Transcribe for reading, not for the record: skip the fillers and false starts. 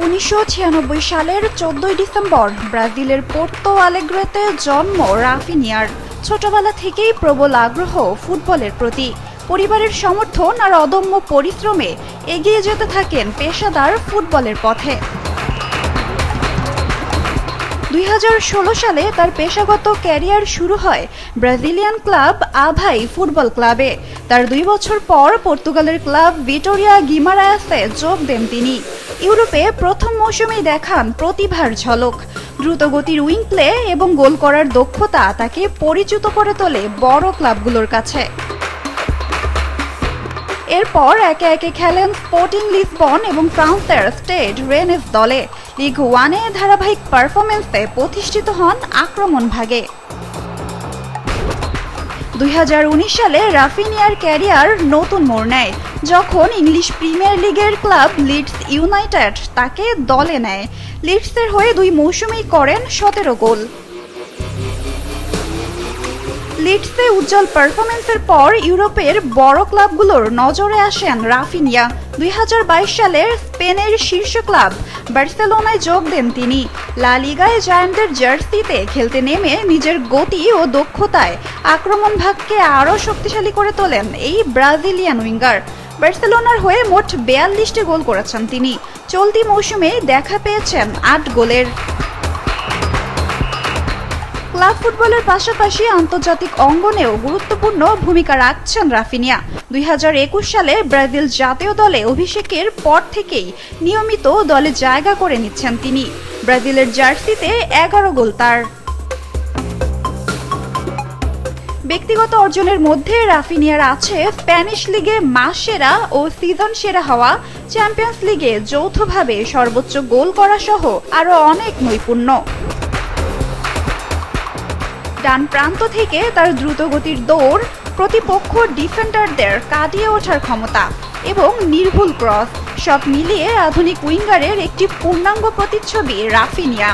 1996 সালের 14 ডিসেম্বর ব্রাজিলের পোর্তো আলেগ্রেতে জন্ম রাফিনিয়ার। ছোটবেলা থেকেই প্রবল আগ্রহ ফুটবলের প্রতি। পরিবারের সমর্থন আর অদম্য পরিশ্রমে এগিয়ে যেতে থাকেন পেশাদার ফুটবলের পথে। 2016 সালে তার পেশাগত ক্যারিয়ার শুরু হয় ব্রাজিলিয়ান ক্লাব আভাই ফুটবল ক্লাবে। তার 2 বছর পর পর্তুগালের ক্লাব ভিটোরিয়া গিমারায়েসে যোগ দেন তিনি। ইউরোপে প্রথম মৌসুমেই দেখান প্রতিভার ঝলক। দ্রুতগতির উইং প্লে এবং গোল করার দক্ষতা তাকে পরিচিত করে তোলে বড় ক্লাবগুলোর কাছে। এরপর একে একে খেলেন স্পোর্টিং লিসবন এবং ফ্রান্সের স্টেড রেনেস দলে। লিগ ওয়ানে ধারাবাহিক পারফরমেন্সে প্রতিষ্ঠিত হন আক্রমণ ভাগে। 2019 সালে রাফিনিয়ার ক্যারিয়ার নতুন মোড় নেয় যখন ইংলিশ প্রিমিয়ার লিগের ক্লাব লিডস ইউনাইটেড তাকে দলে নেয়। লিডসের হয়ে 2 মৌসুমেই করেন 17 গোল। লিডসে উজ্জ্বল পারফরমেন্সের পর ইউরোপের বড় ক্লাবগুলোর নজরে আসেন রাফিনিয়া। 2022 সালে স্পেনের শীর্ষ ক্লাব বার্সেলোনায় যোগ দেন তিনি। লা লিগায় জায়ান্টদের জার্সিতে খেলতে নেমে নিজের গতি ও দক্ষতায় আক্রমণ ভাগকে আরও শক্তিশালী করে তোলেন এই ব্রাজিলিয়ান উইঙ্গার। বার্সেলোনার হয়ে মোট 42টি গোল করেছেন তিনি। চলতি মৌসুমে দেখা পেয়েছেন 8 গোলের। ক্লাব ফুটবলের পাশাপাশি আন্তর্জাতিক অঙ্গনেও গুরুত্বপূর্ণ ভূমিকা রাখছেন রাফিনিয়া। 2021 সালে ব্রাজিল জাতীয় দলে অভিষেকের পর থেকেই নিয়মিত দলে জায়গা করে নিচ্ছেন তিনি। ব্রাজিলের জার্সিতে 11 গোল তার। ব্যক্তিগত অর্জনের মধ্যে রাফিনিয়ার আছে স্প্যানিশ লিগে মাস সেরা ও সিজন সেরা হওয়া, চ্যাম্পিয়ন্স লিগে যৌথভাবে সর্বোচ্চ গোল করা সহ আরও অনেক নৈপুণ্য। ডান প্রান্ত থেকে তার দ্রুতগতির দৌড়, প্রতিপক্ষ ডিফেন্ডারদের কাটিয়ে ওঠার ক্ষমতা এবং নির্ভুল ক্রস সব মিলিয়ে আধুনিক উইঙ্গারের একটি পূর্ণাঙ্গ প্রতিচ্ছবি রাফিনিয়া।